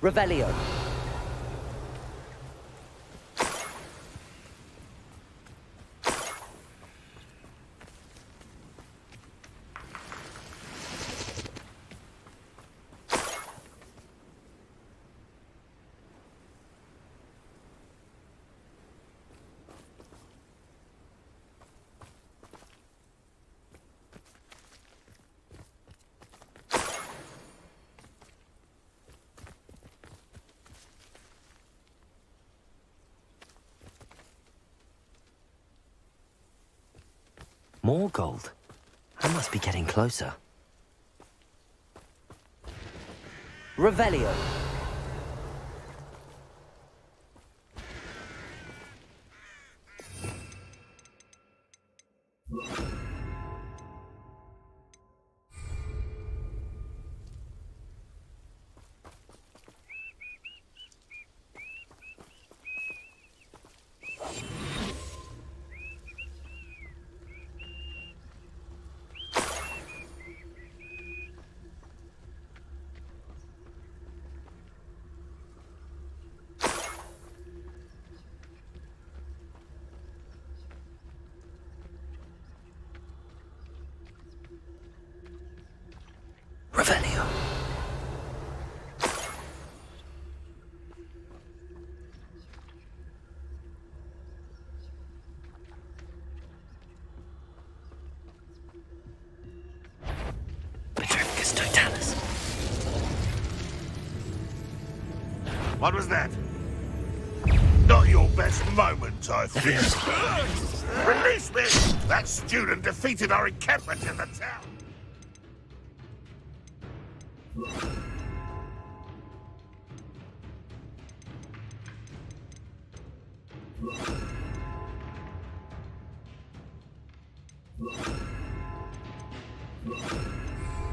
Revelio. More gold. I must be getting closer. Revelio. Revelio. Petrificus totalis. What was that? Not your best moment, I fear. Release me! That student defeated our encampment in the town.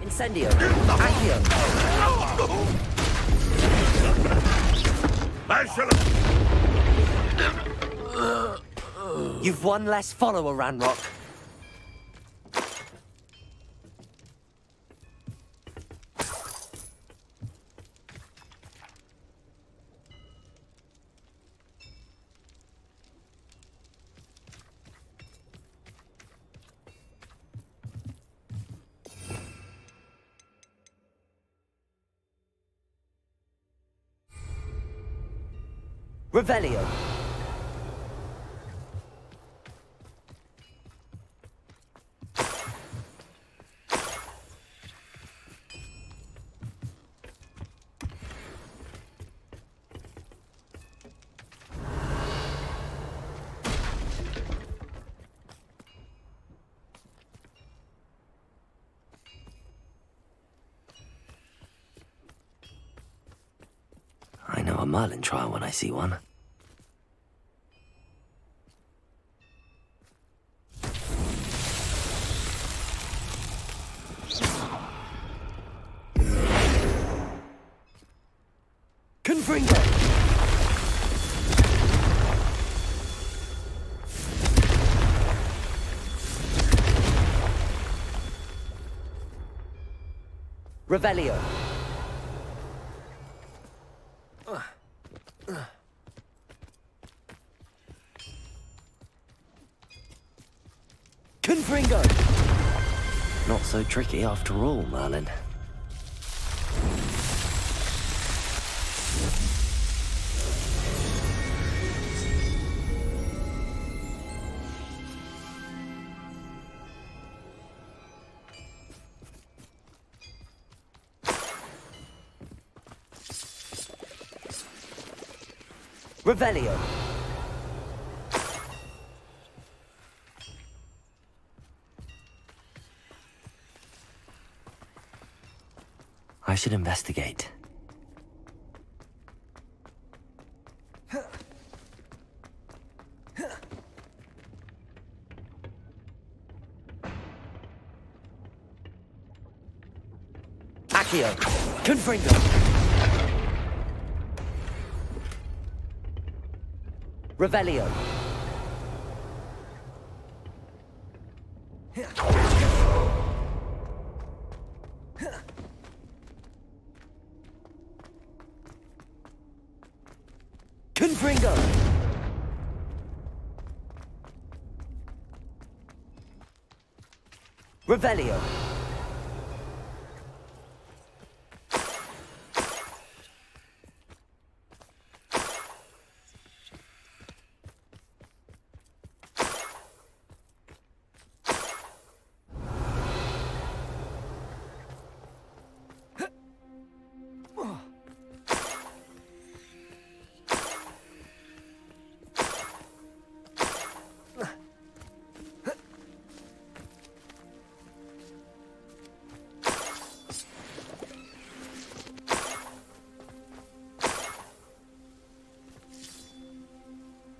Incendio. Accio. I shall... You've one less follower, Ranrock. Revelio. I know a Merlin trial when I see one. Confringo! Revelio. Confringo! Not so tricky after all, Merlin. Revelio. I should investigate. Accio. Confringo. Revelio. Confringo! Revelio.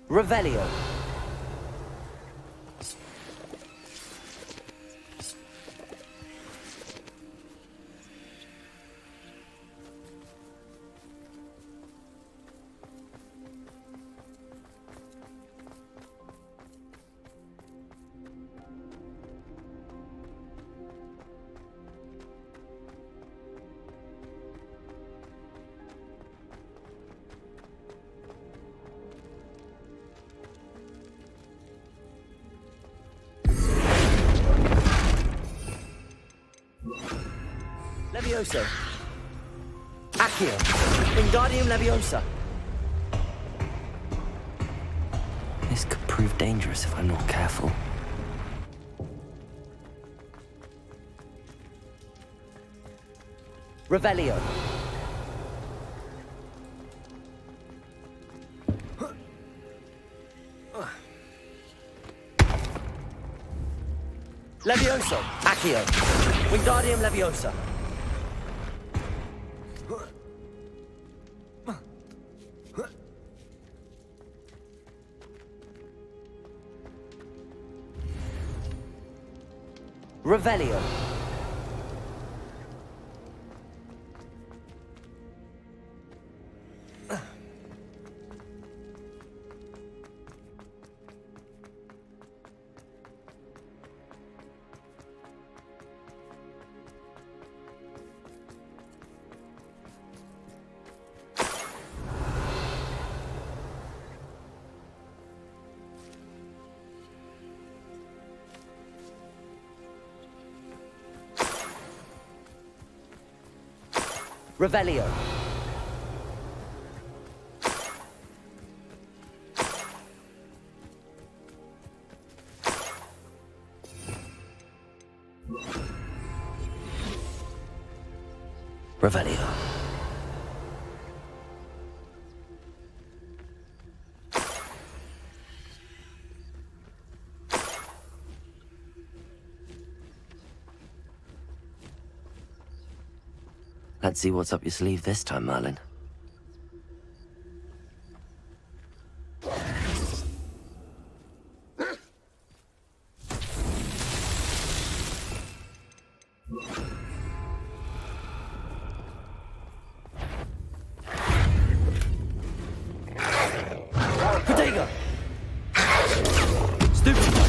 Revelio. Levioso. Accio. Wingardium Leviosa. This could prove dangerous if I'm not careful. Revelio. Levioso. Accio. Wingardium Leviosa. Revelio. Revelio. Revelio. Let's see what's up your sleeve this time, Merlin. Protego! Stupid!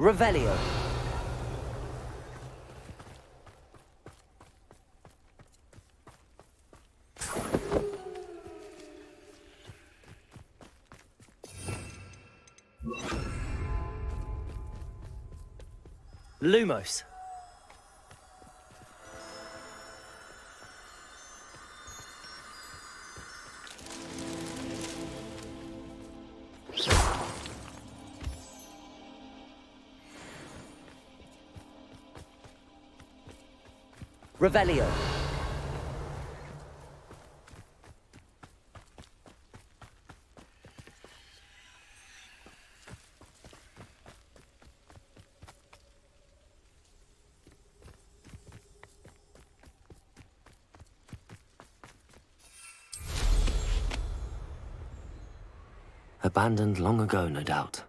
Revelio. Lumos. Revelio. Abandoned long ago, no doubt.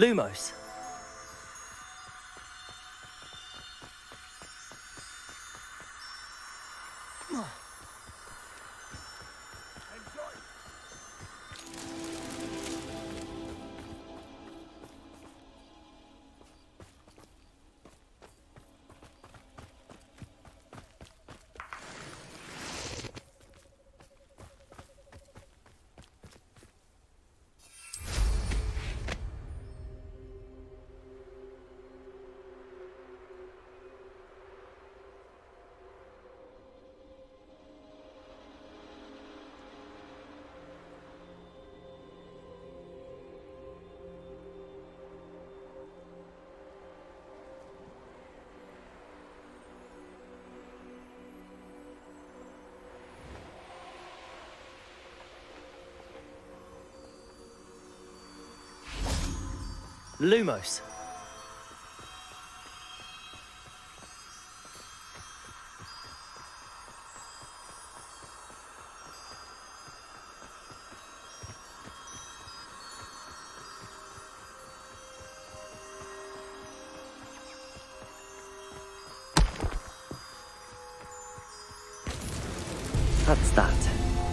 Lumos. Lumos. That's that.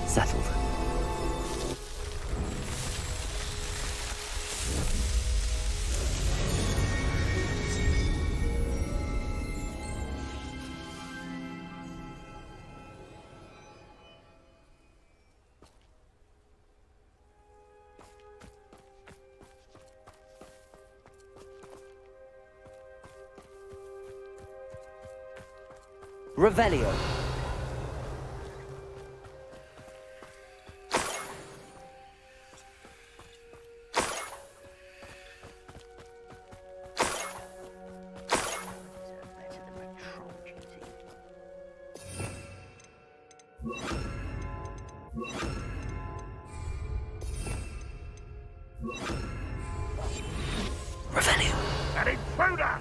Settled. Revelio. Revelio. An intruder!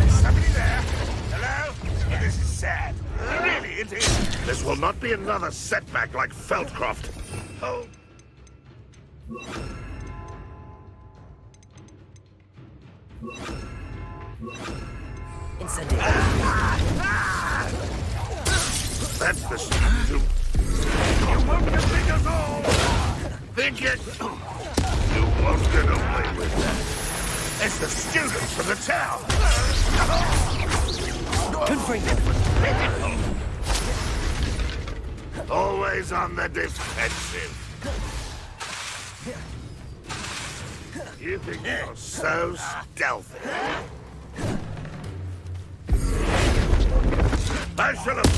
Somebody there? Hello? This is sad. Really, it is. This will not be another setback like Feldcroft. Oh. Incendio. That's the stupid. You won't defeat us all! Think it? You won't get away with that. It's the students from the town! Always on the defensive. You think you're so stealthy? I shall have...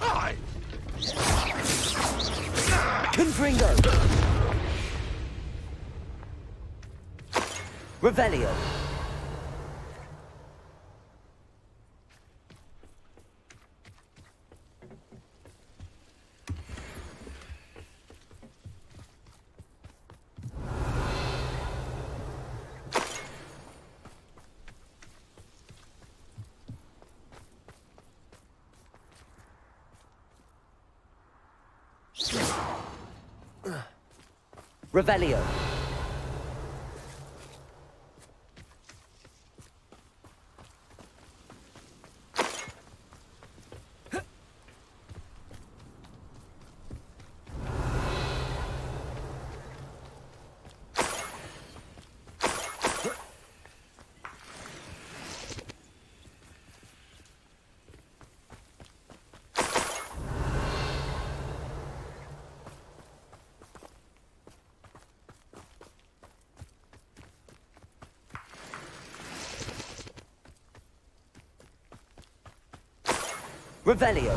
Hi! Confringo. Revelio. Revelio. Revelio.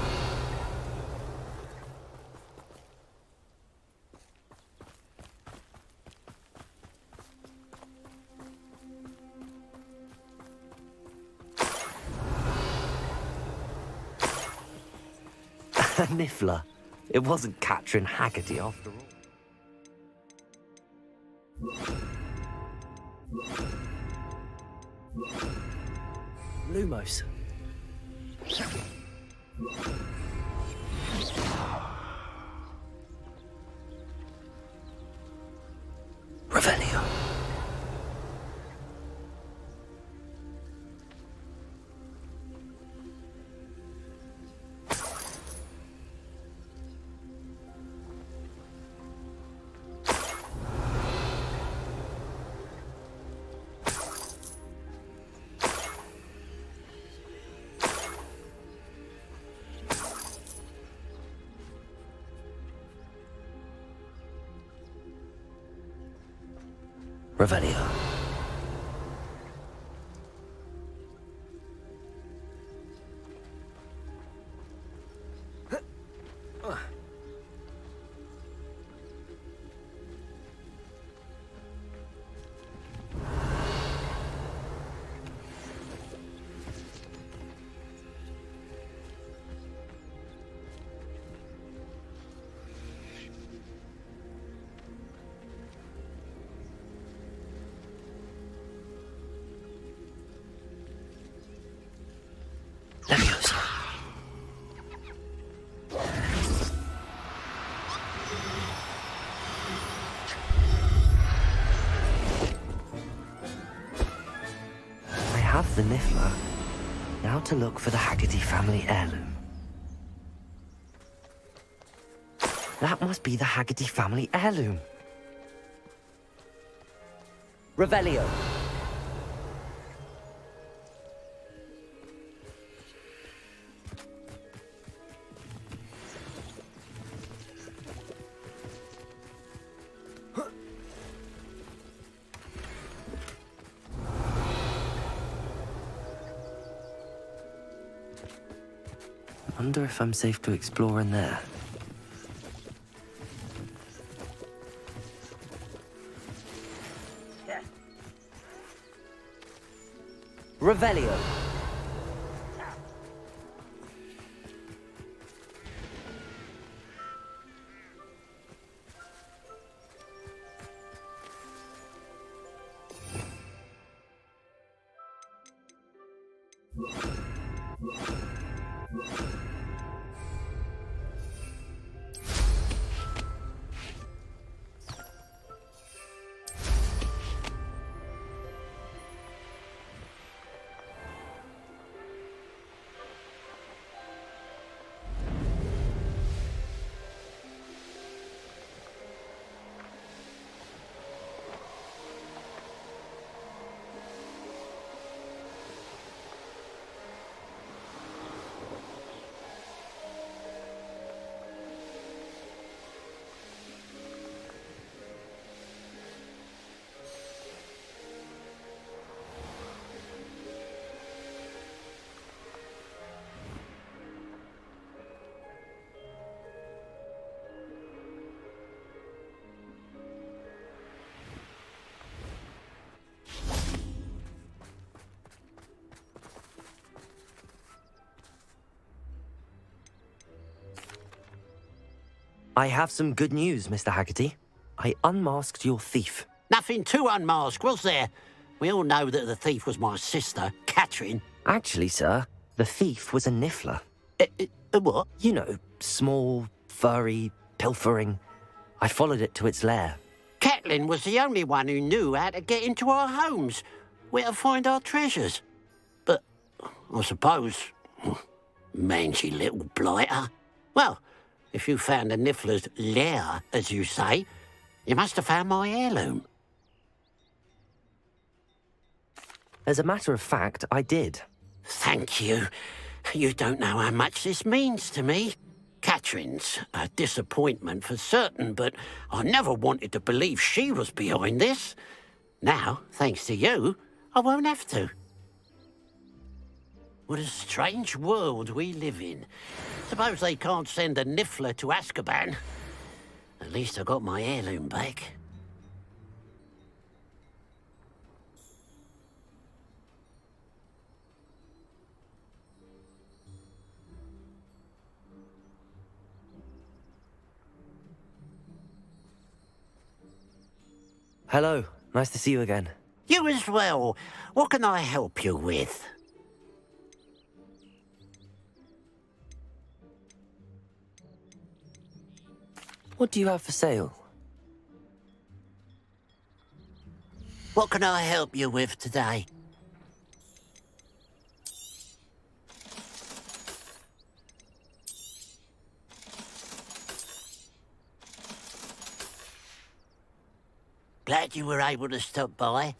A niffler. It wasn't Catherine Haggerty after all. Lumos. Revelio. Revelio. Leviosa. I have the niffler. Now to look for the Haggerty family heirloom. That must be the Haggerty family heirloom. Revelio. Wonder if I'm safe to explore in there. Revelio. I have some good news, Mr. Haggerty. I unmasked your thief. Nothing to unmask, was there? We all know that the thief was my sister, Catherine. Actually, sir, the thief was a niffler. What? You know, small, furry, pilfering. I followed it to its lair. Catelyn was the only one who knew how to get into our homes, where to find our treasures. But I suppose, mangy little blighter. Well, if you found the niffler's lair, as you say, you must have found my heirloom. As a matter of fact, I did. Thank you. You don't know how much this means to me. Catherine's a disappointment for certain, but I never wanted to believe she was behind this. Now, thanks to you, I won't have to. What a strange world we live in. Suppose they can't send a niffler to Azkaban. At least I got my heirloom back. Hello. Nice to see you again. You as well. What can I help you with? What do you have for sale? What can I help you with today? Glad you were able to stop by.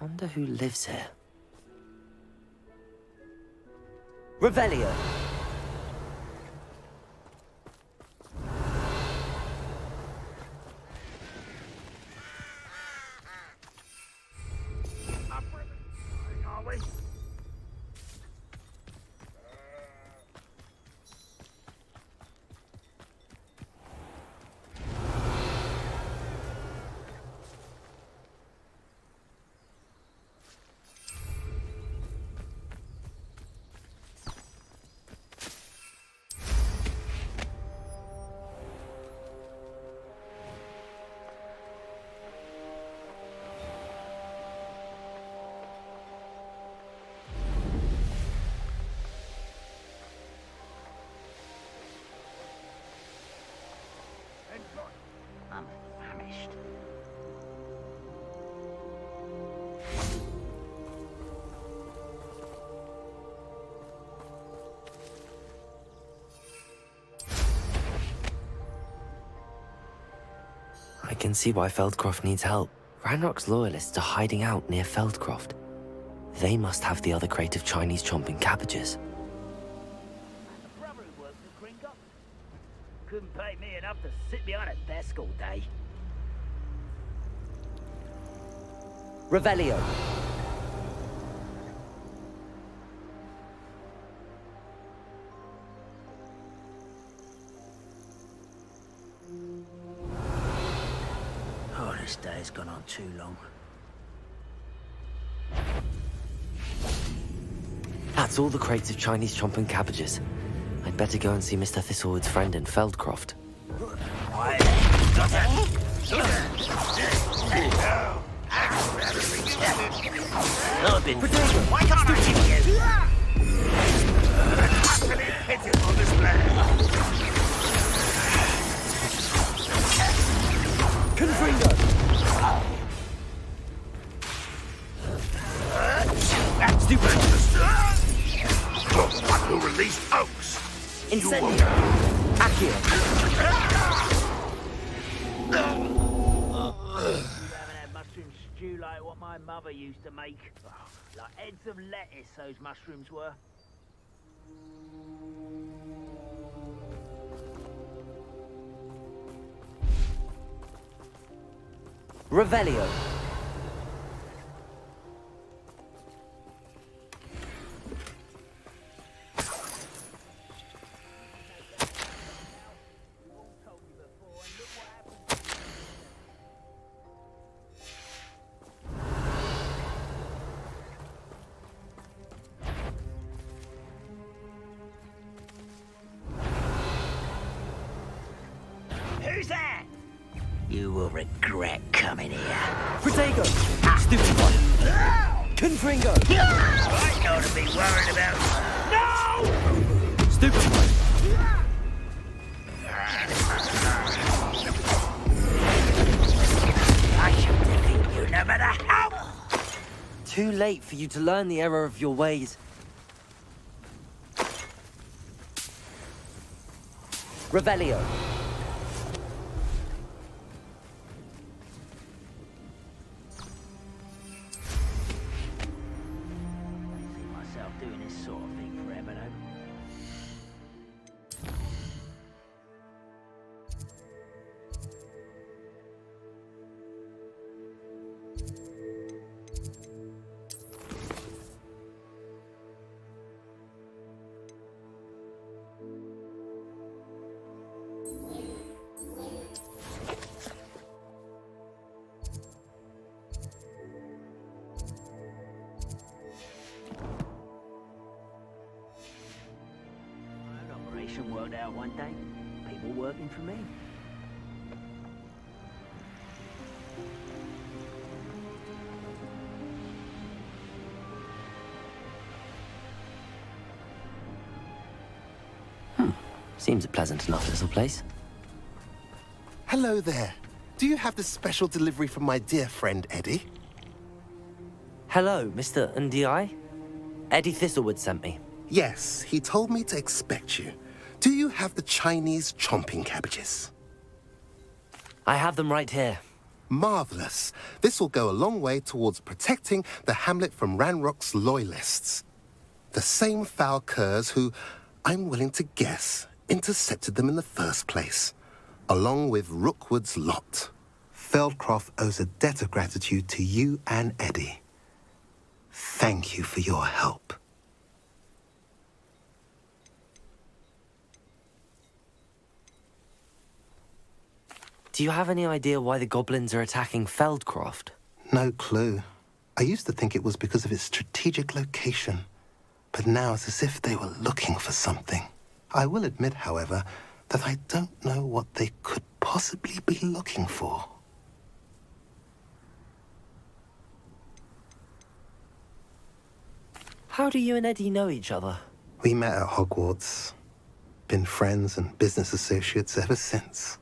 Wonder who lives here. Revelio. Are we? I'm famished. I can see why Feldcroft needs help. Ranrock's loyalists are hiding out near Feldcroft. They must have the other crate of Chinese chomping cabbages. A brother who worked at Kringle. Couldn't pay me enough to sit behind a desk all day. Revelio. Oh, this day's gone on too long. That's all the crates of Chinese chomping cabbages. I'd better go and see Mr. Thistlewood's friend in Feldcroft. I've been... Why can't I hit you? Utterly pitiful display. Confringo! That's the one who released Oaks. Incendio! Accio! Haven't had mushroom stew like what my mother used to make. Oh, like heads of lettuce, those mushrooms were. Revelio! Who's that? You will regret coming here. Protego! Stupid one! Confringo! I know to be worried about. No! Stupid one! I shall defeat you no matter how. Too late for you to learn the error of your ways. Revelio. See myself doing this sort of thing forever, though. An operation worked out one day. People working for me. Seems a pleasant enough little place. Hello there. Do you have the special delivery from my dear friend Eddie? Hello, Mr. Ndi. Eddie Thistlewood sent me. Yes, he told me to expect you. Do you have the Chinese chomping cabbages? I have them right here. Marvelous. This will go a long way towards protecting the hamlet from Ranrock's loyalists. The same foul curs who, I'm willing to guess, intercepted them in the first place, along with Rookwood's lot. Feldcroft owes a debt of gratitude to you and Eddie. Thank you for your help. Do you have any idea why the goblins are attacking Feldcroft? No clue. I used to think it was because of its strategic location, but now it's as if they were looking for something. I will admit, however, that I don't know what they could possibly be looking for. How do you and Eddie know each other? We met at Hogwarts. Been friends and business associates ever since.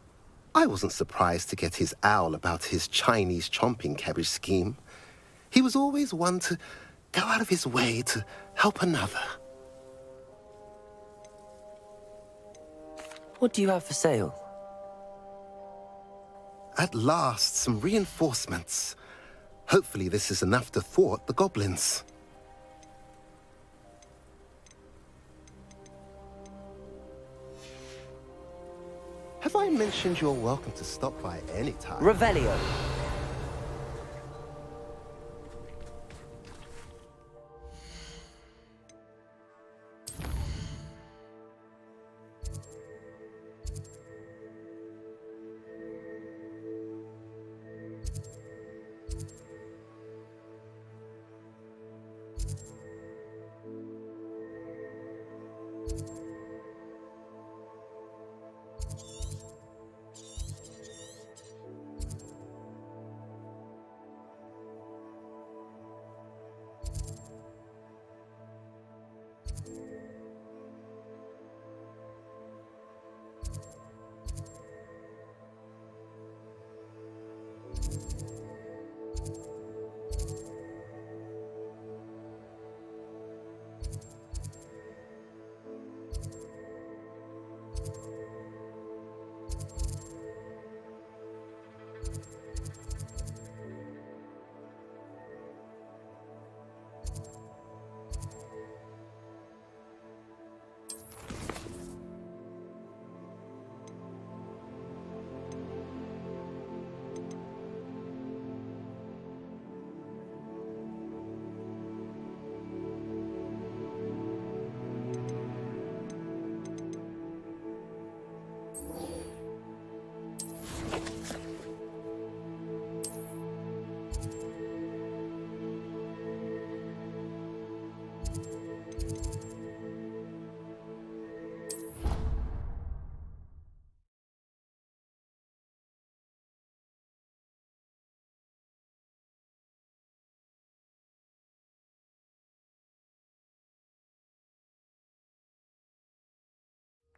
I wasn't surprised to get his owl about his Chinese chomping cabbage scheme. He was always one to go out of his way to help another. What do you have for sale? At last, some reinforcements. Hopefully this is enough to thwart the goblins. Have I mentioned you're welcome to stop by any time? Revelio.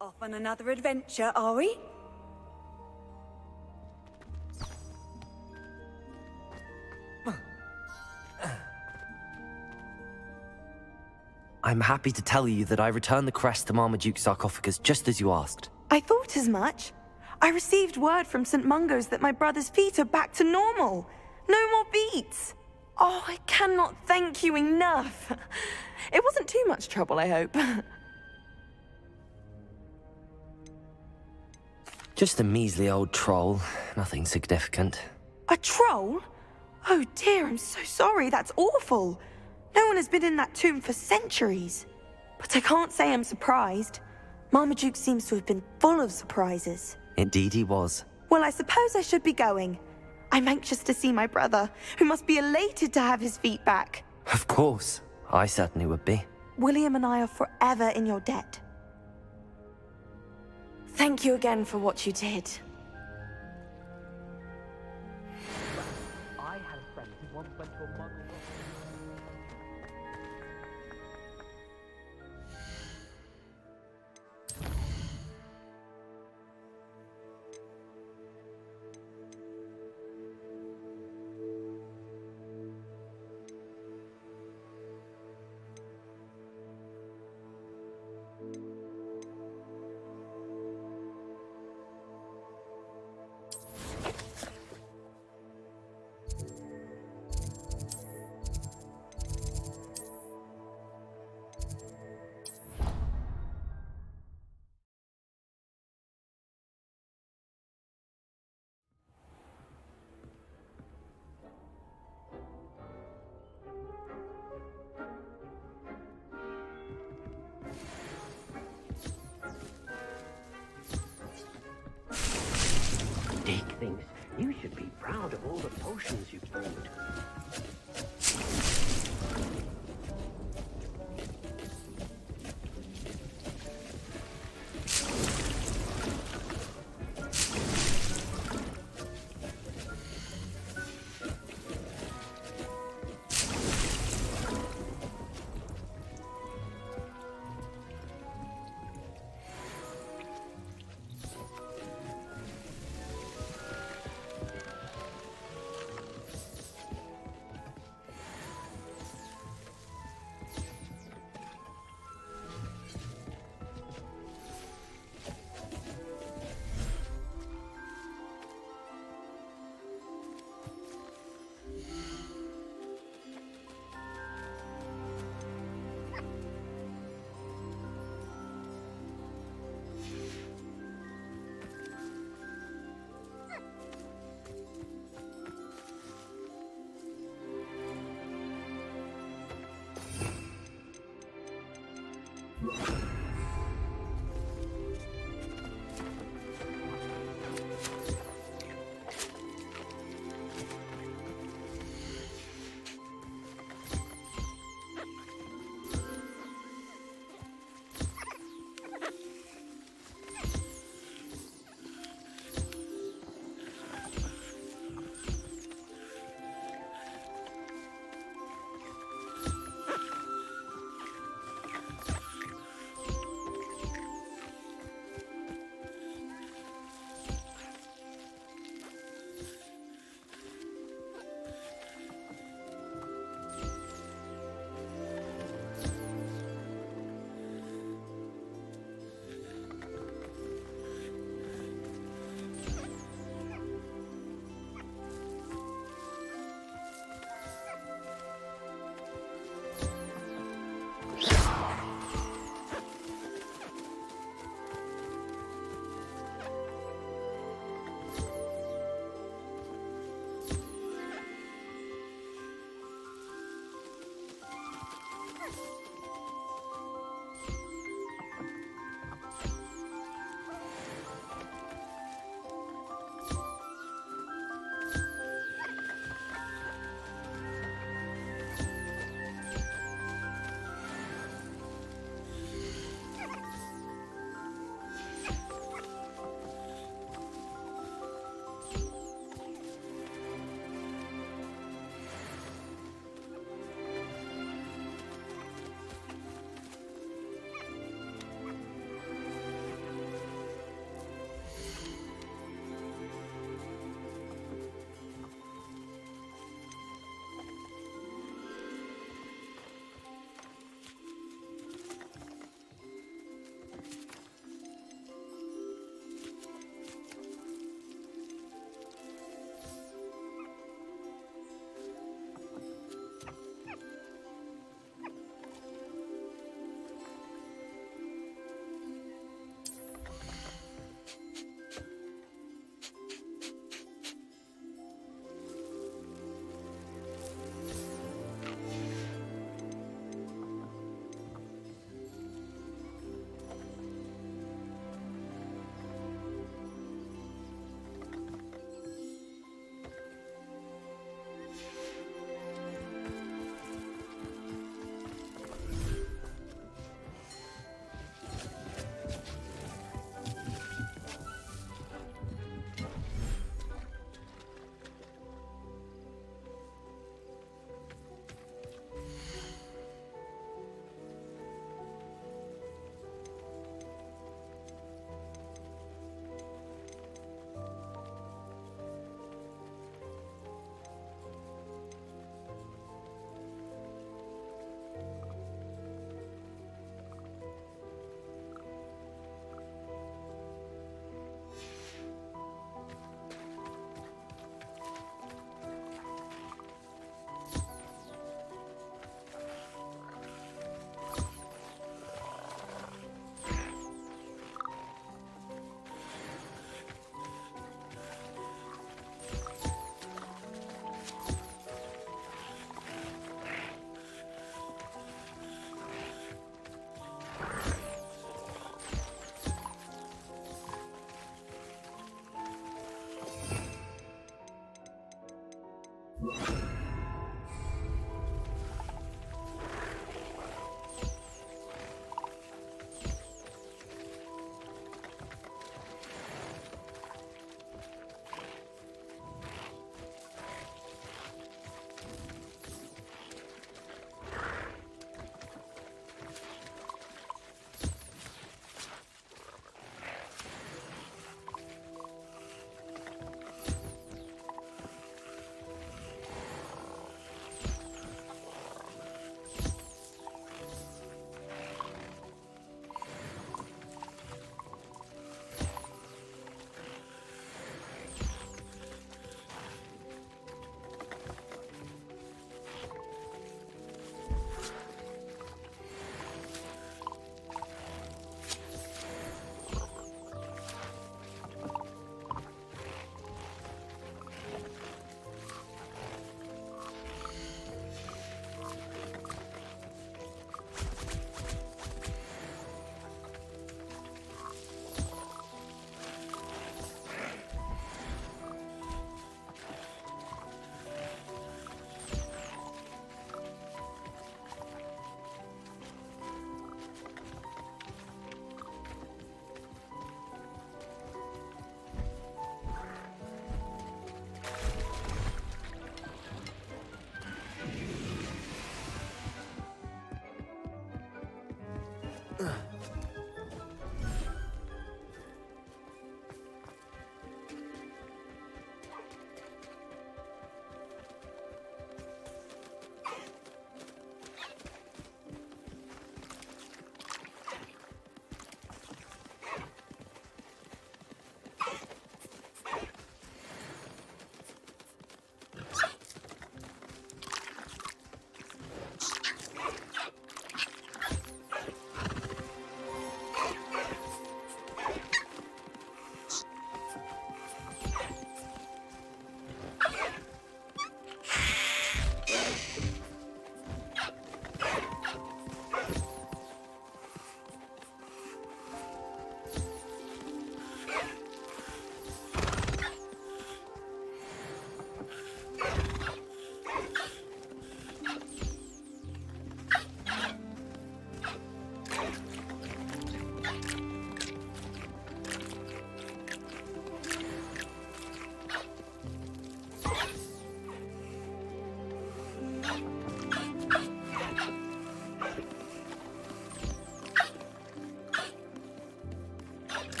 Off on another adventure, are we? I'm happy to tell you that I returned the crest to Marmaduke's sarcophagus just as you asked. I thought as much. I received word from St. Mungo's that my brother's feet are back to normal. No more beats. Oh, I cannot thank you enough. It wasn't too much trouble, I hope. Just a measly old troll. Nothing significant. A troll? Oh dear, I'm so sorry. That's awful. No one has been in that tomb for centuries. But I can't say I'm surprised. Marmaduke seems to have been full of surprises. Indeed he was. Well, I suppose I should be going. I'm anxious to see my brother, who must be elated to have his feet back. Of course. I certainly would be. William and I are forever in your debt. Thank you again for what you did. I had a friend who once went to a muggle. Dick thinks you should be proud of all the potions you've brewed.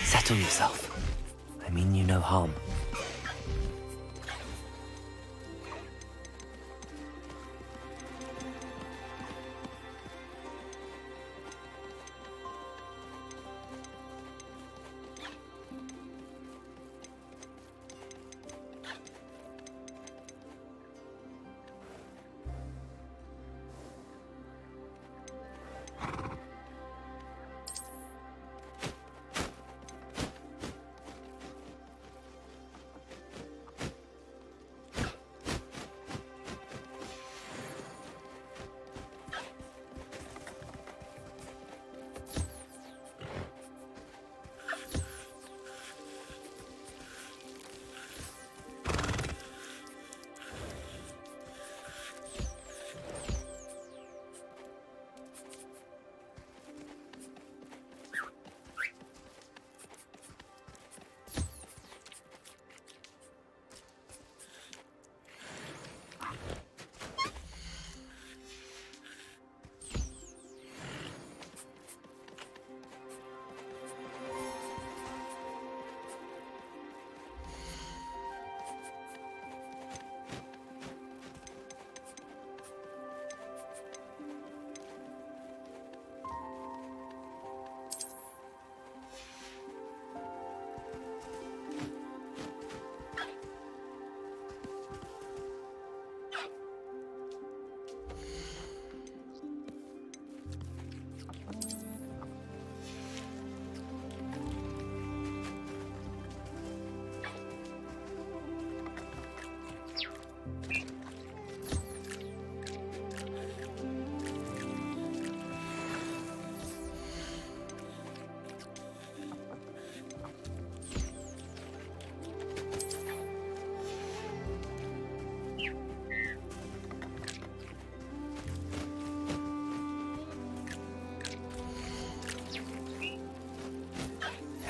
Settle yourself. I mean you no harm.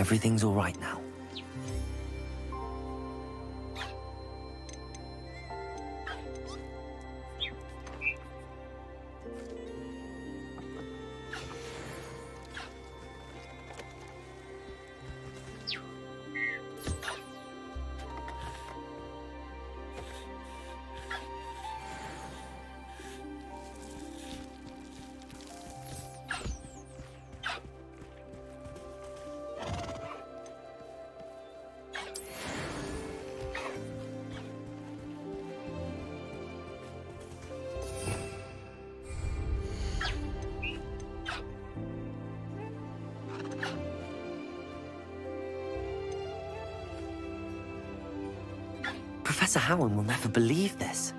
Everything's all right now. Professor Howard will never believe this.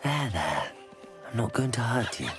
There. I'm not going to hurt you.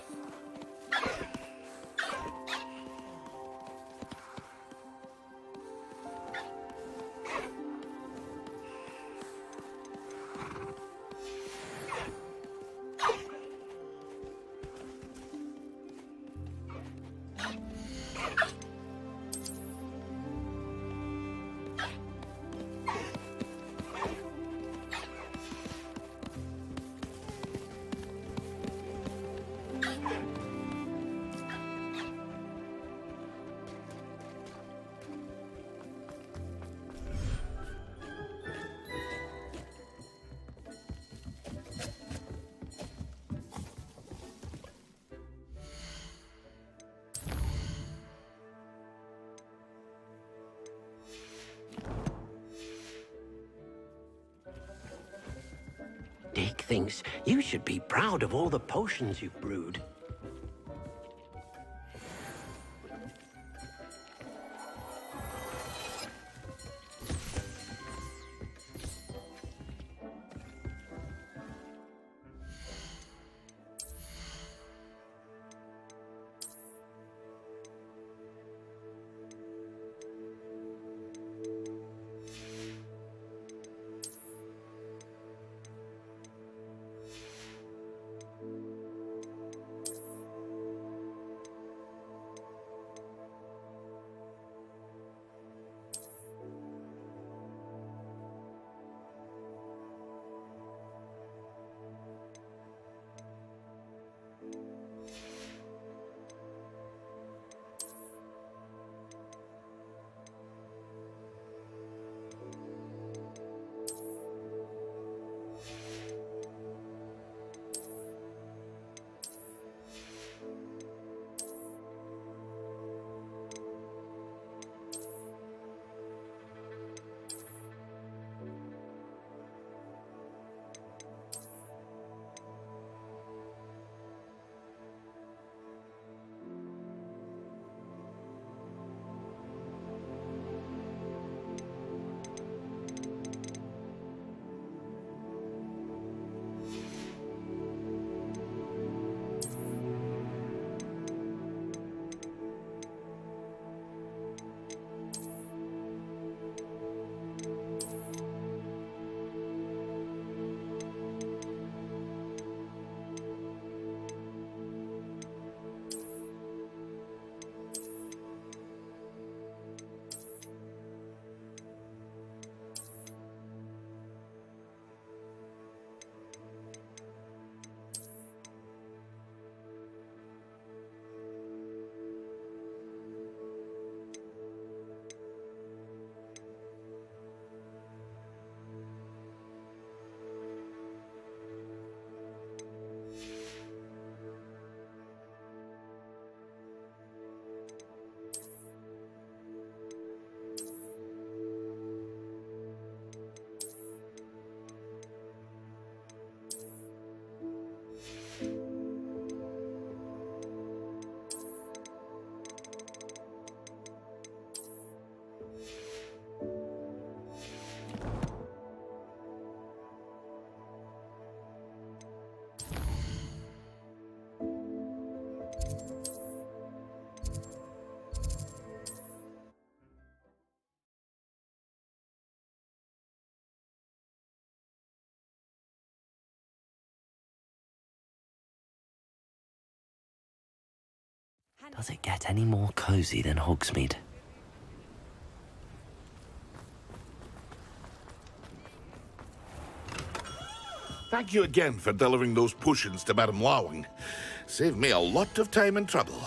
Dick thinks you should be proud of all the potions you've brewed. Does it get any more cozy than Hogsmeade? Thank you again for delivering those potions to Madame Lawing. Saved me a lot of time and trouble.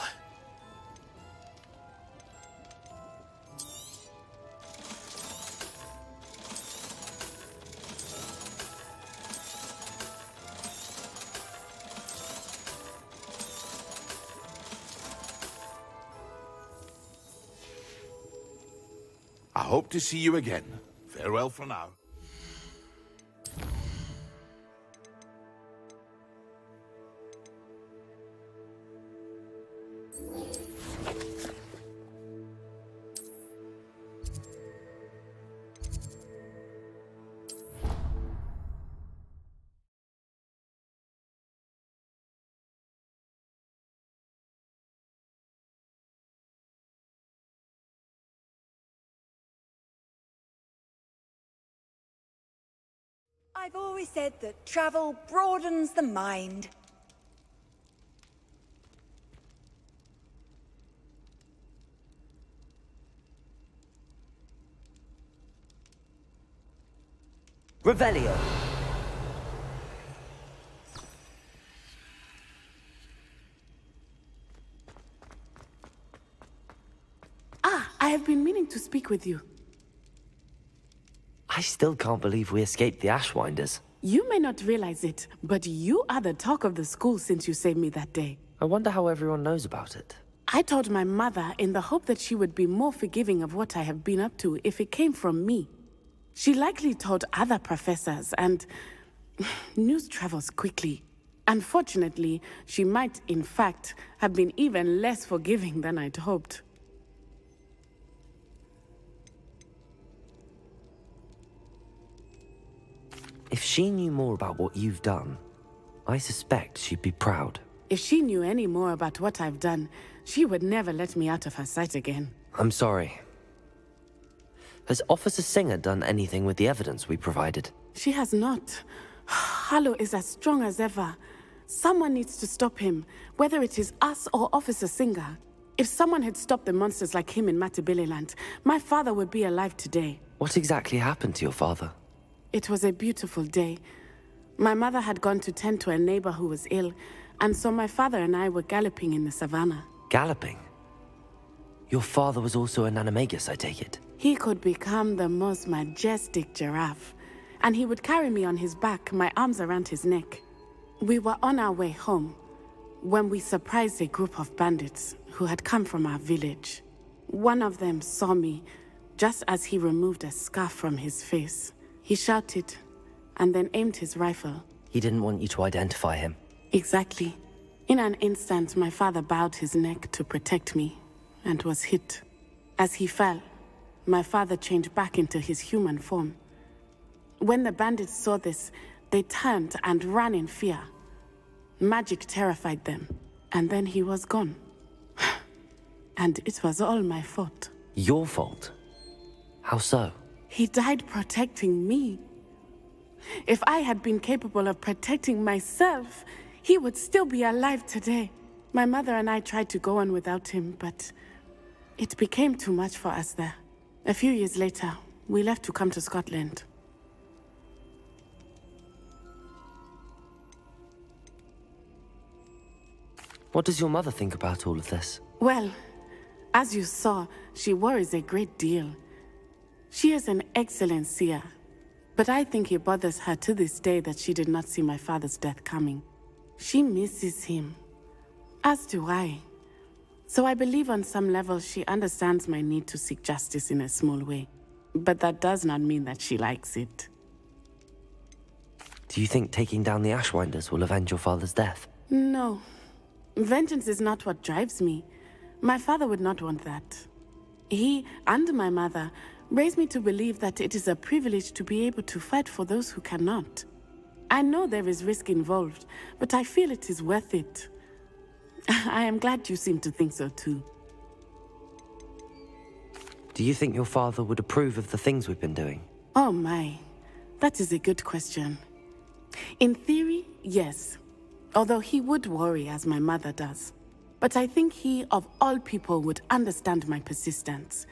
I hope to see you again. Farewell for now. I've always said that travel broadens the mind. Revelio! I have been meaning to speak with you. I still can't believe we escaped the Ashwinders. You may not realize it, but you are the talk of the school since you saved me that day. I wonder how everyone knows about it. I told my mother in the hope that she would be more forgiving of what I have been up to if it came from me. She likely told other professors, and news travels quickly. Unfortunately, she might, in fact, have been even less forgiving than I'd hoped. If she knew more about what you've done, I suspect she'd be proud. If she knew any more about what I've done, she would never let me out of her sight again. I'm sorry. Has Officer Singer done anything with the evidence we provided? She has not. Harlow is as strong as ever. Someone needs to stop him, whether it is us or Officer Singer. If someone had stopped the monsters like him in Matabeleland, my father would be alive today. What exactly happened to your father? It was a beautiful day. My mother had gone to tend to a neighbor who was ill, and so my father and I were galloping in the savannah. Galloping? Your father was also an animagus, I take it? He could become the most majestic giraffe, and he would carry me on his back, my arms around his neck. We were on our way home when we surprised a group of bandits who had come from our village. One of them saw me just as he removed a scarf from his face. He shouted and then aimed his rifle. He didn't want you to identify him. Exactly. In an instant, my father bowed his neck to protect me and was hit. As he fell, my father changed back into his human form. When the bandits saw this, they turned and ran in fear. Magic terrified them, and then he was gone. And it was all my fault. Your fault? How so? He died protecting me. If I had been capable of protecting myself, he would still be alive today. My mother and I tried to go on without him, but it became too much for us there. A few years later, we left to come to Scotland. What does your mother think about all of this? Well, as you saw, she worries a great deal. She is an excellent seer, but I think it bothers her to this day that she did not see my father's death coming. She misses him, as do I. So I believe on some level she understands my need to seek justice in a small way, but that does not mean that she likes it. Do you think taking down the Ashwinders will avenge your father's death? No. Vengeance is not what drives me. My father would not want that. He and my mother raised me to believe that it is a privilege to be able to fight for those who cannot. I know there is risk involved, but I feel it is worth it. I am glad you seem to think so too. Do you think your father would approve of the things we've been doing? Oh my, that is a good question. In theory, yes. Although he would worry, as my mother does. But I think he, of all people, would understand my persistence.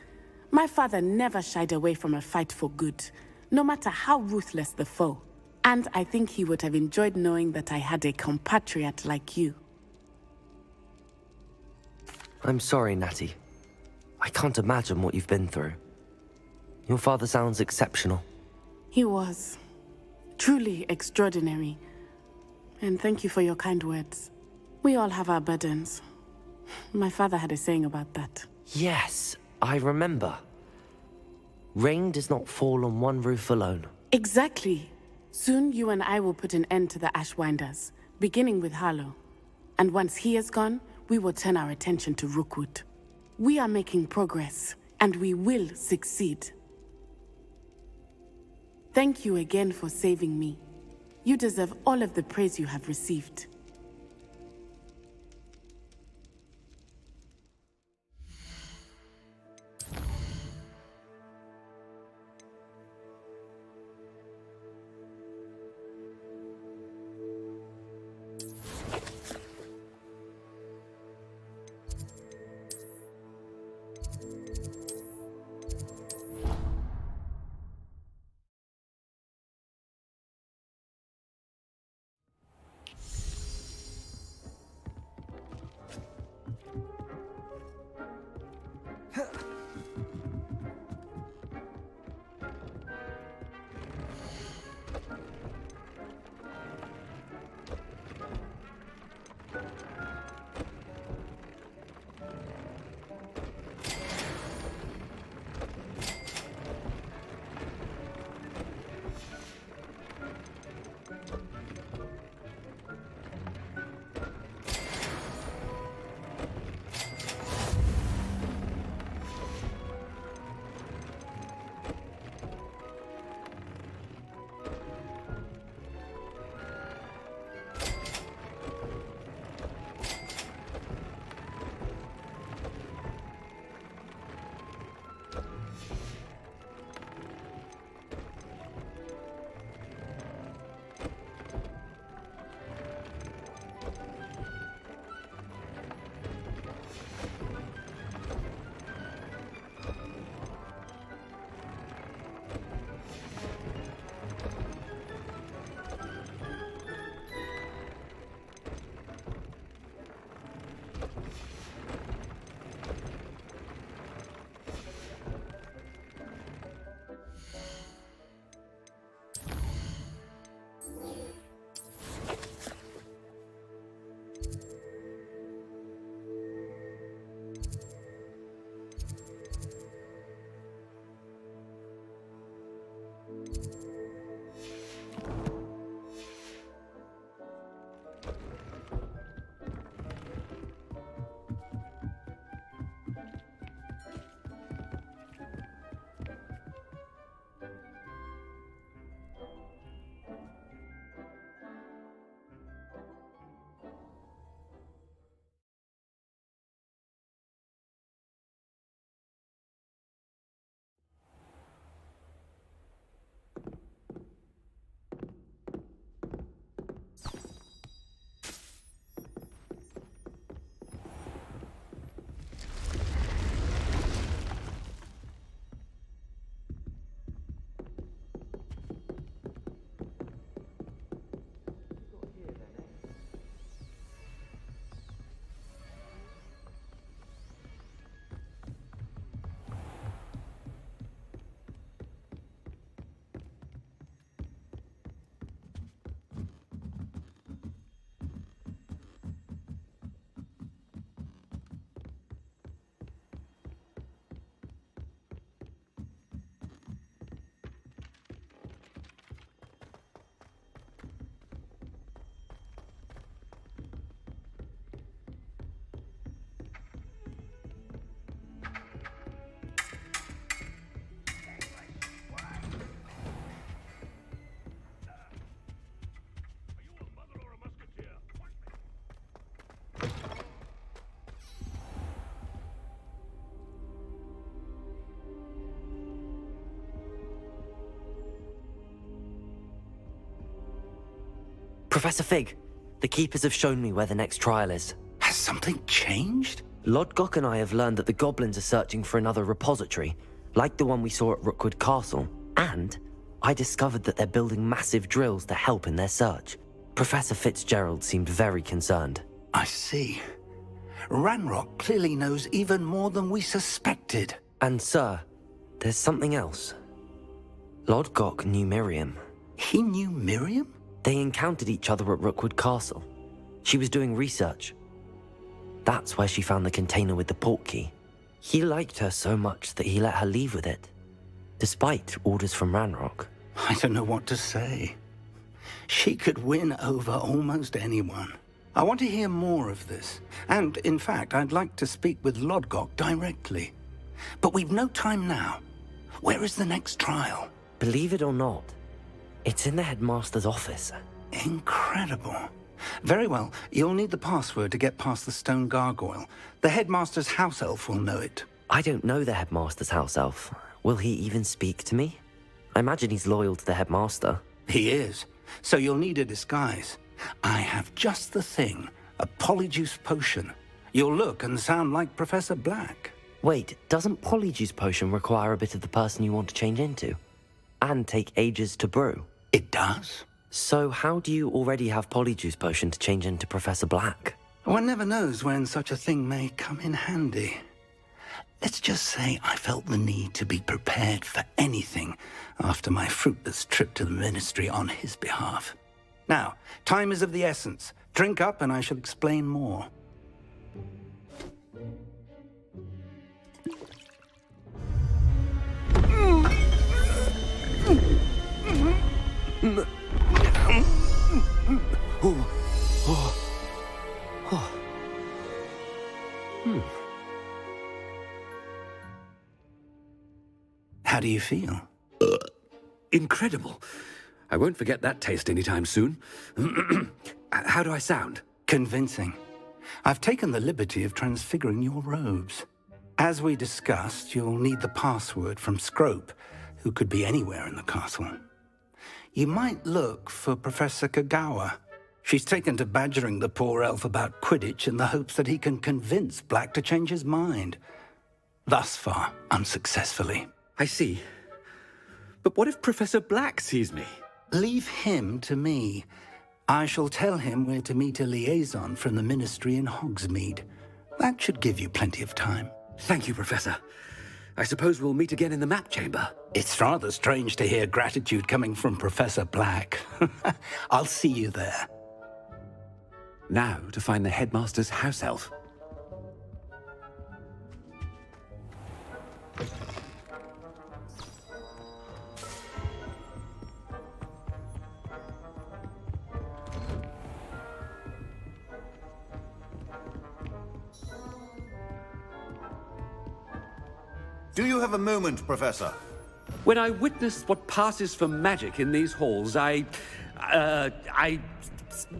My father never shied away from a fight for good, no matter how ruthless the foe. And I think he would have enjoyed knowing that I had a compatriot like you. I'm sorry, Natty. I can't imagine what you've been through. Your father sounds exceptional. He was. Truly extraordinary. And thank you for your kind words. We all have our burdens. My father had a saying about that. Yes, I remember. Rain does not fall on one roof alone. Exactly. Soon you and I will put an end to the Ashwinders, beginning with Harlow. And once he is gone, we will turn our attention to Rookwood. We are making progress, and we will succeed. Thank you again for saving me. You deserve all of the praise you have received. Professor Fig, the Keepers have shown me where the next trial is. As Has something changed? Lodgok and I have learned that the goblins are searching for another repository, like the one we saw at Rookwood Castle. And I discovered that they're building massive drills to help in their search. Professor Fitzgerald seemed very concerned. I see. Ranrock clearly knows even more than we suspected. And sir, there's something else. Lodgok knew Miriam. He knew Miriam? They encountered each other at Rookwood Castle. She was doing research. That's where she found the container with the port key. He liked her so much that he let her leave with it, despite orders from Ranrock. I don't know what to say. She could win over almost anyone. I want to hear more of this. And, in fact, I'd like to speak with Lodgok directly. But we've no time now. Where is the next trial? Believe it or not, it's in the headmaster's office. Incredible. Very well. You'll need the password to get past the stone gargoyle. The headmaster's house elf will know it. I don't know the headmaster's house elf. Will he even speak to me? I imagine he's loyal to the headmaster. He is. So you'll need a disguise. I have just the thing. A polyjuice potion. You'll look and sound like Professor Black. Wait, doesn't Polyjuice Potion require a bit of the person you want to change into? And take ages to brew? It does. So how do you already have Polyjuice Potion to change into Professor Black? One never knows when such a thing may come in handy. Let's just say I felt the need to be prepared for anything after my fruitless trip to the Ministry on his behalf. Now, time is of the essence. Drink up and I shall explain more. How do you feel? Incredible. I won't forget that taste anytime soon. How do I sound? Convincing. I've taken the liberty of transfiguring your robes. As we discussed, you'll need the password from Scrope, who could be anywhere in the castle. You might look for Professor Kagawa. She's taken to badgering the poor elf about Quidditch in the hopes that he can convince Black to change his mind. Thus far, unsuccessfully. I see. But what if Professor Black sees me? Leave him to me. I shall tell him where to meet a liaison from the Ministry in Hogsmeade. That should give you plenty of time. Thank you, Professor. I suppose we'll meet again in the map chamber. It's rather strange to hear gratitude coming from Professor Black. I'll see you there. Now to find the headmaster's house elf. Do you have a moment, Professor? When I witness what passes for magic in these halls, I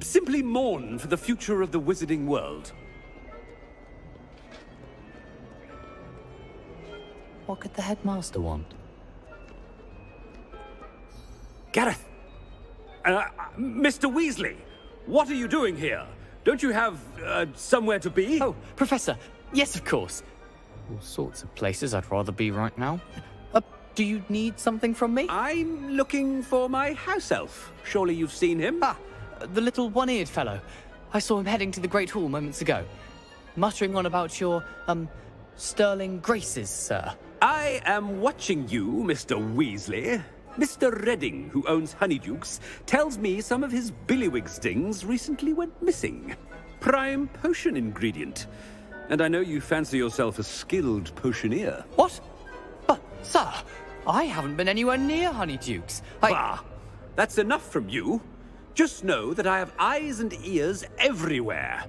simply mourn for the future of the wizarding world. What could the headmaster want? Gareth! Mr. Weasley! What are you doing here? Don't you have, somewhere to be? Oh, Professor! Yes, of course! All sorts of places I'd rather be right now. Do you need something from me? I'm looking for my house elf. Surely you've seen him? Ah, the little one-eared fellow. I saw him heading to the Great Hall moments ago. Muttering on about your, sterling graces, sir. I am watching you, Mr. Weasley. Mr. Redding, who owns Honeydukes, tells me some of his billywig stings recently went missing. Prime potion ingredient. And I know you fancy yourself a skilled potioneer. What? But, sir, I haven't been anywhere near Honeydukes. Bah! That's enough from you. Just know that I have eyes and ears everywhere.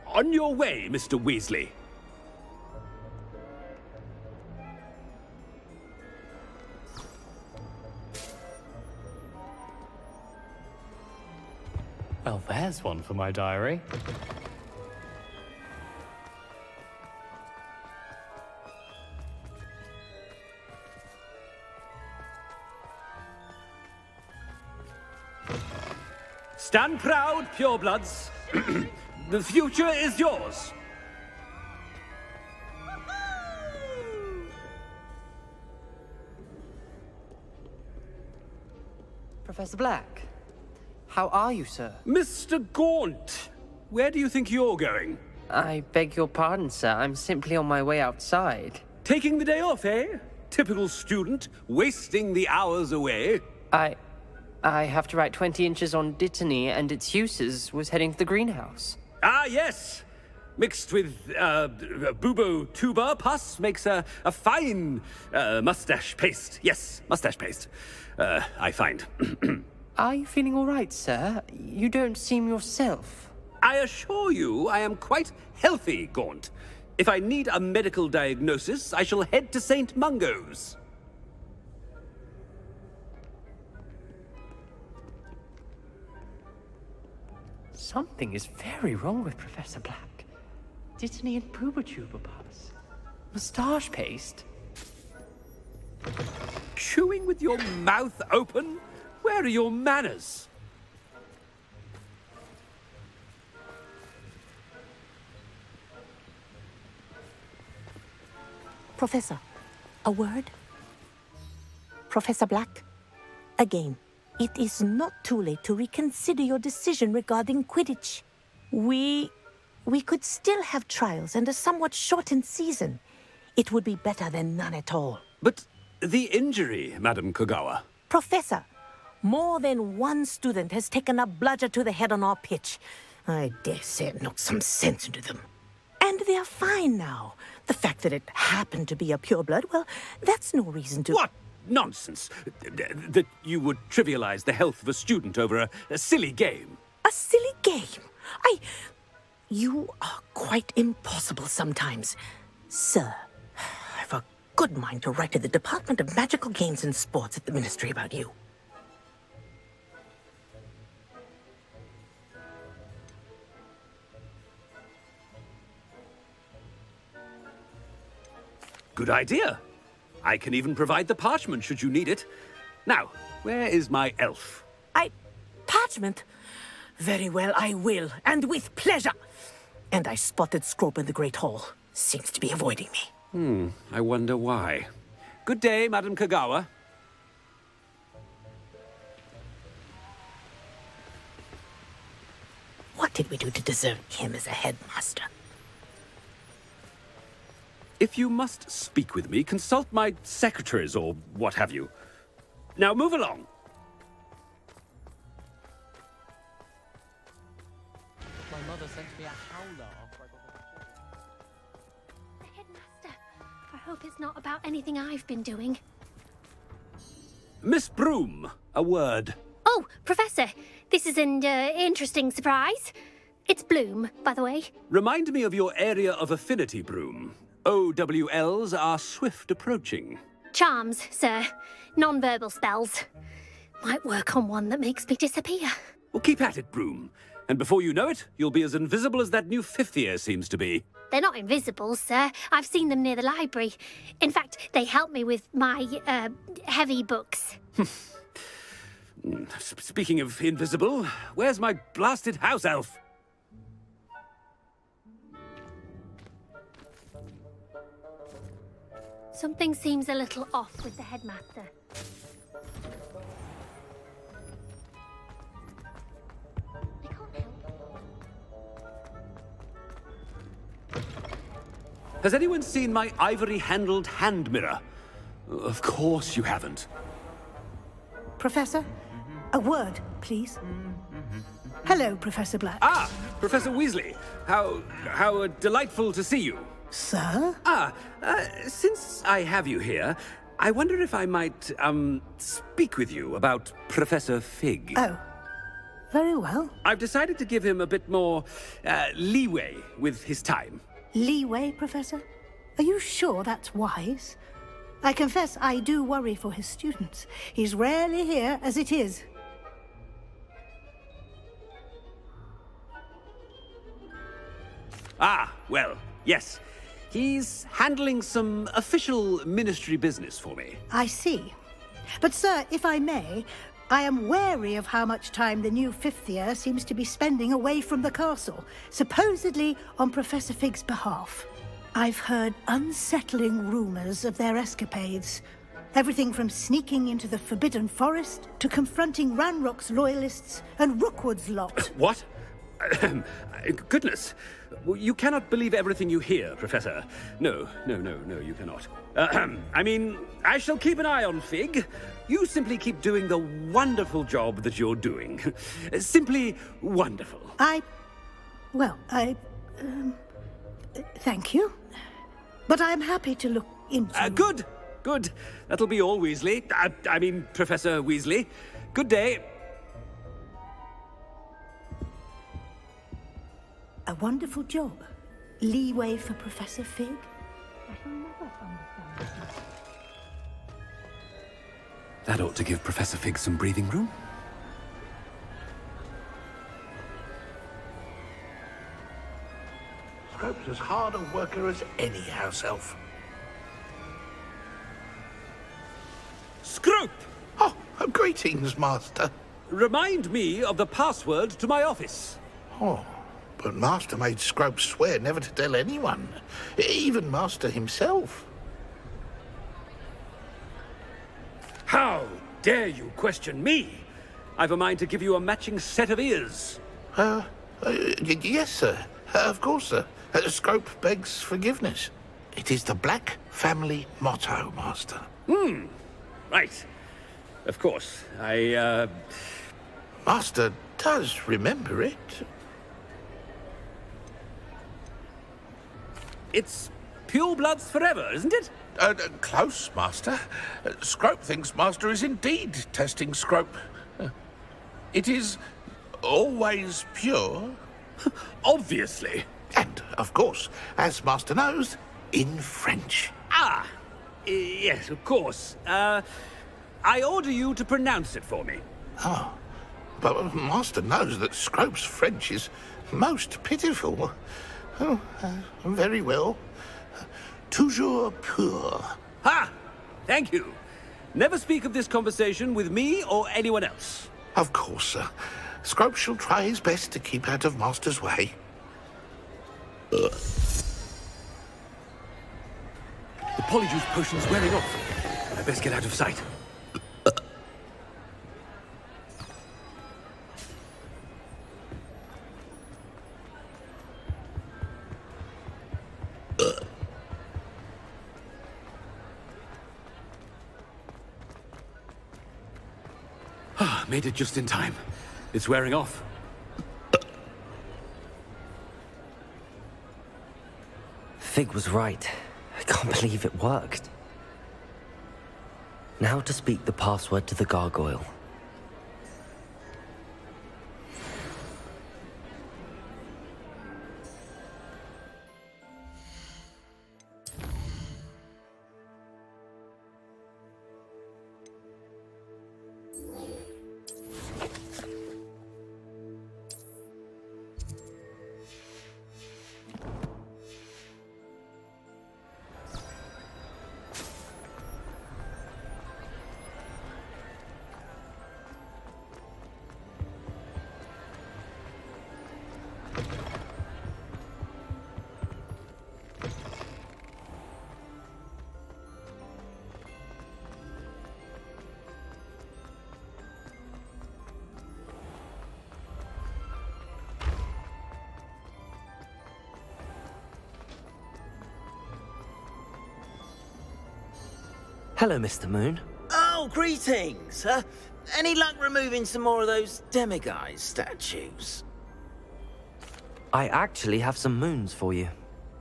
On your way, Mr. Weasley. Well, there's one for my diary. Stand proud, purebloods. The future is yours. Professor Black, how are you, sir? Mr. Gaunt, where do you think you're going? I beg your pardon, sir. I'm simply on my way outside. Taking the day off, eh? Typical student, wasting the hours away. I have to write 20 inches on Dittany and its uses. Was heading to the greenhouse. Ah, yes. Mixed with bubo tuber pus makes a fine mustache paste. Yes, mustache paste. I find. Are you feeling all right, sir? You don't seem yourself. I assure you I am quite healthy, Gaunt. If I need a medical diagnosis, I shall head to St. Mungo's. Something is very wrong with Professor Black. Dittany and Pooba Pass. Moustache paste? Chewing with your mouth open? Where are your manners? Professor, a word? Professor Black, again, it is not too late to reconsider your decision regarding Quidditch. We could still have trials and a somewhat shortened season. It would be better than none at all. But the injury, Madam Kogawa. Professor, more than one student has taken a bludger to the head on our pitch. I dare say it knocked some sense into them. And they're fine now. The fact that it happened to be a pureblood, well, that's no reason to... What nonsense! That you would trivialize the health of a student over a silly game. A silly game? You are quite impossible sometimes. Sir, I've a good mind to write to the Department of Magical Games and Sports at the Ministry about you. Good idea. I can even provide the parchment should you need it. Now, where is my elf? Parchment? Very well, I will, and with pleasure. And I spotted Scrope in the Great Hall. Seems to be avoiding me. I wonder why. Good day, Madam Kogawa. What did we do to deserve him as a headmaster? If you must speak with me, consult my secretaries or what have you. Now move along. My mother sent me a howler after I got The headmaster. I hope it's not about anything I've been doing. Miss Broom, a word. Oh, Professor, this is an interesting surprise. It's Bloom, by the way. Remind me of your area of affinity, Broom. OWLs are swift approaching. Charms, sir. Non-verbal spells. Might work on one that makes me disappear. Well, keep at it, Broom. And before you know it, you'll be as invisible as that new fifth year seems to be. They're not invisible, sir. I've seen them near the library. In fact, they help me with my, heavy books. Speaking of invisible, where's my blasted house elf? Something seems a little off with the headmaster. I can't help. Has anyone seen my ivory-handled hand mirror? Of course you haven't. Professor, a word, please. Hello, Professor Black. Ah, Professor Weasley. How delightful to see you. Sir? Since I have you here, I wonder if I might, speak with you about Professor Fig. Oh, very well. I've decided to give him a bit more, leeway with his time. Leeway, Professor? Are you sure that's wise? I confess I do worry for his students. He's rarely here as it is. Ah, well, yes. He's handling some official ministry business for me. I see. But, sir, if I may, I am wary of how much time the new fifth year seems to be spending away from the castle, supposedly on Professor Fig's behalf. I've heard unsettling rumors of their escapades. Everything from sneaking into the Forbidden Forest to confronting Ranrock's loyalists and Rookwood's lot. What? Goodness. You cannot believe everything you hear, Professor. No, you cannot. I mean, I shall keep an eye on Fig. You simply keep doing the wonderful job that you're doing. Simply wonderful. Thank you. But I'm happy to look into... Good. That'll be all, Weasley. I mean, Professor Weasley. Good day. A wonderful job. Leeway for Professor Fig? That ought to give Professor Fig some breathing room. Scrope's as hard a worker as any house elf. Scrope! Oh, greetings, Master. Remind me of the password to my office. Oh, but Master made Scrope swear never to tell anyone, even Master himself. How dare you question me? I've a mind to give you a matching set of ears. Yes, sir. Of course, sir. Scrope begs forgiveness. It is the Black family motto, Master. Right. Of course. Master does remember it. It's pure bloods forever, isn't it? Close, Master. Scrope thinks Master is indeed testing Scrope. It is always pure. Obviously. And, of course, as Master knows, in French. Yes, of course. I order you to pronounce it for me. Oh, but Master knows that Scrope's French is most pitiful. Oh, very well. Toujours pur. Ha! Thank you. Never speak of this conversation with me or anyone else. Of course, sir. Scrope shall try his best to keep out of Master's way. The polyjuice potion's wearing off. I best get out of sight. Made it just in time. It's wearing off. Fig was right. I can't believe it worked. Now to speak the password to the gargoyle. Hello, Mr. Moon. Oh, greetings! Any luck removing some more of those demiguise statues? I actually have some moons for you.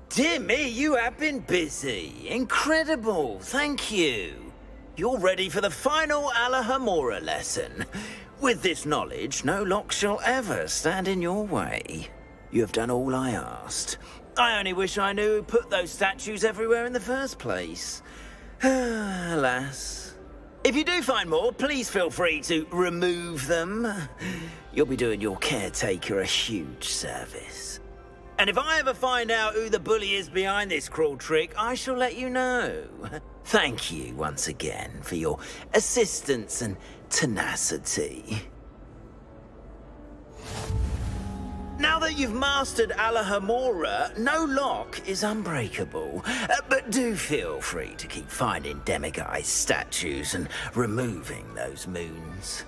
Dear me, you have been busy. Incredible, thank you. You're ready for the final Alahamora lesson. With this knowledge, no lock shall ever stand in your way. You have done all I asked. I only wish I knew who put those statues everywhere in the first place. Alas. If you do find more, please feel free to remove them. You'll be doing your caretaker a huge service. And if I ever find out who the bully is behind this cruel trick, I shall let you know. Thank you once again for your assistance and tenacity. Now that you've mastered Alahamora, no lock is unbreakable. But do feel free to keep finding demiguise statues and removing those moons.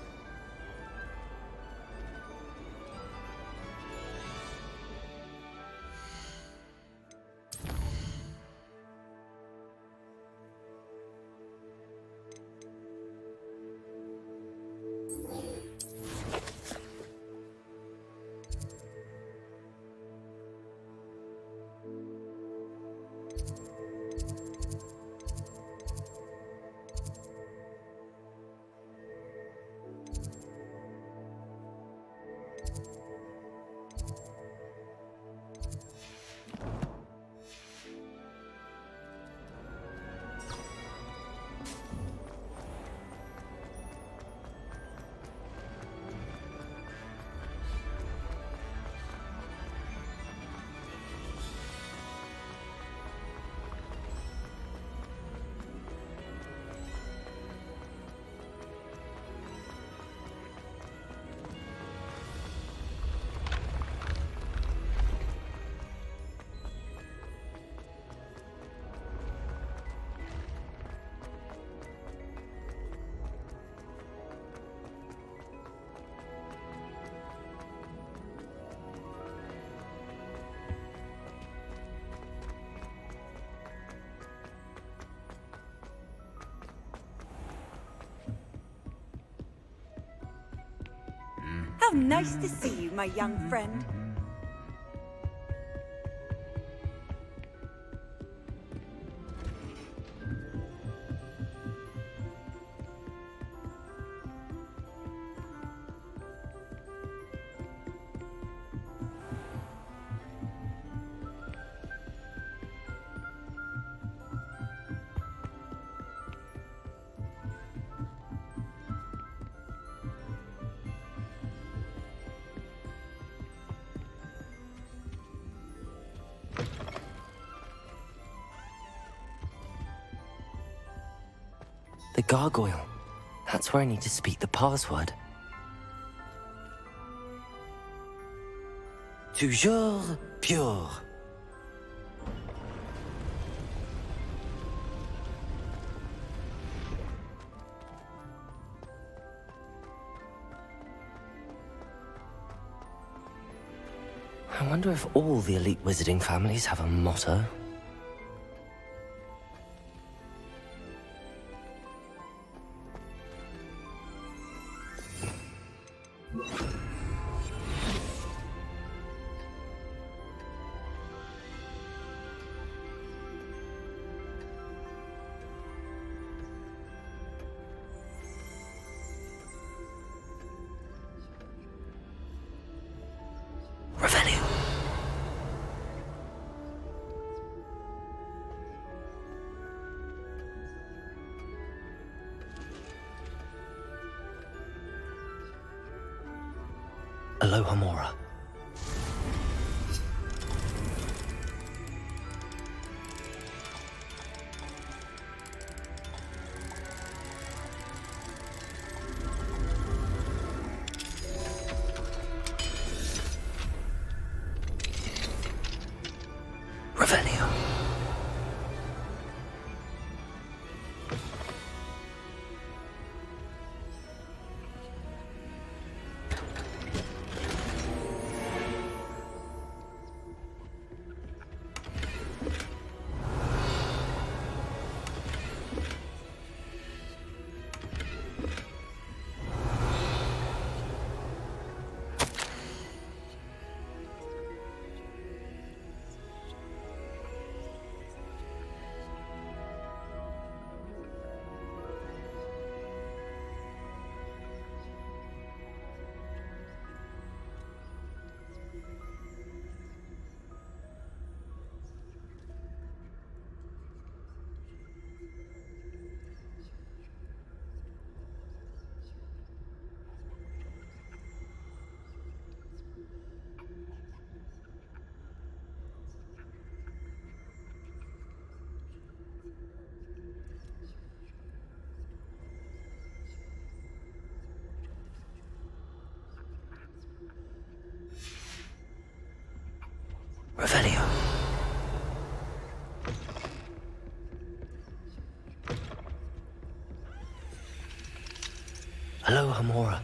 How nice to see you, my young friend. The gargoyle. That's where I need to speak the password. Toujours pure. I wonder if all the elite wizarding families have a motto. Alahamora. Revelio. Alohomora.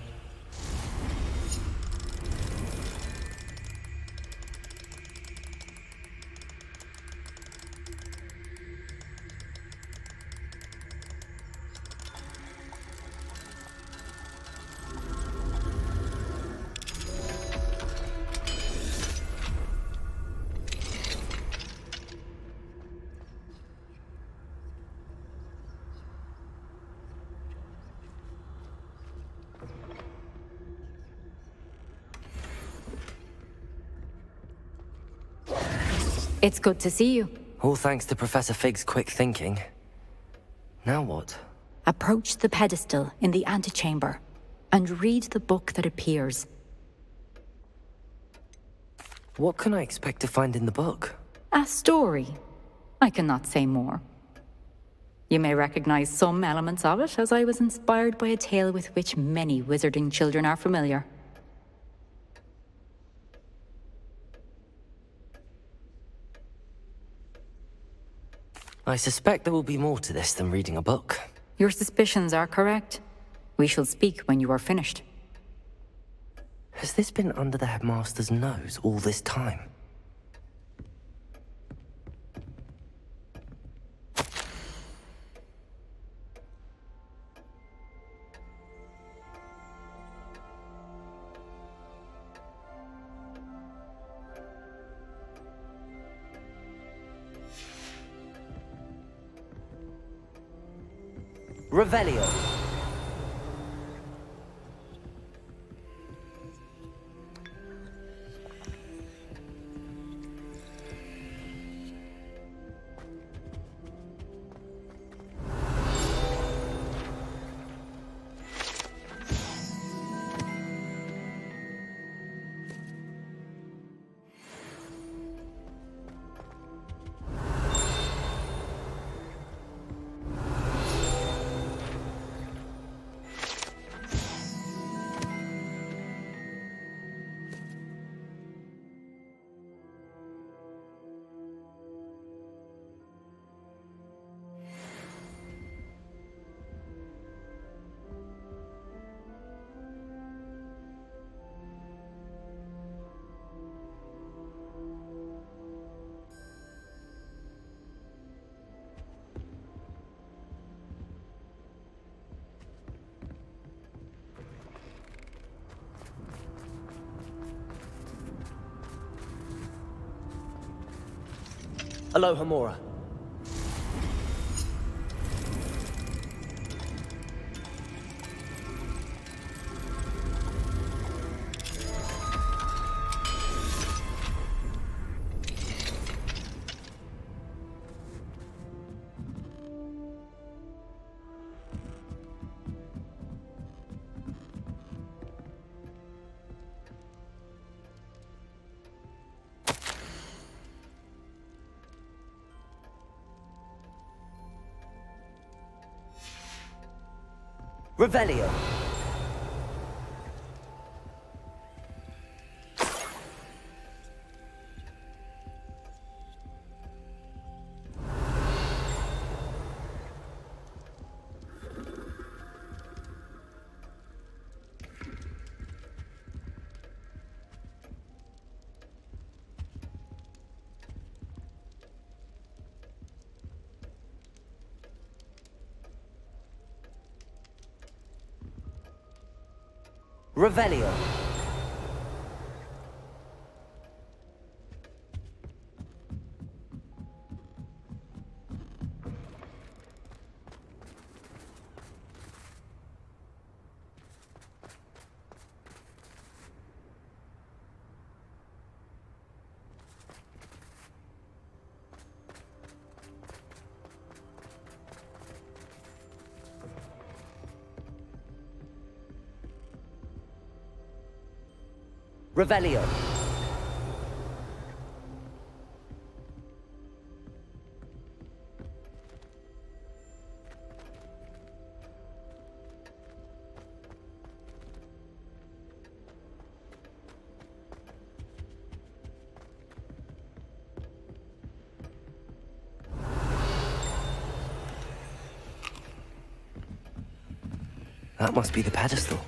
It's good to see you. All thanks to Professor Fig's quick thinking. Now what? Approach the pedestal in the antechamber and read the book that appears. What can I expect to find in the book? A story. I cannot say more. You may recognize some elements of it, as I was inspired by a tale with which many wizarding children are familiar. I suspect there will be more to this than reading a book. Your suspicions are correct. We shall speak when you are finished. Has this been under the headmaster's nose all this time? Revelio. Alohomora. Revelio. Revelio. Revelio. That must be the pedestal.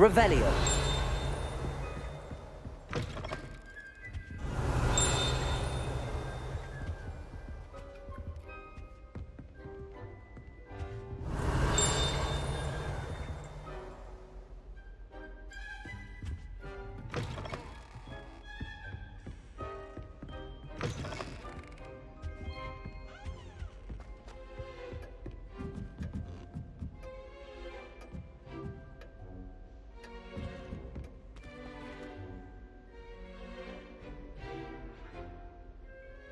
Revelio.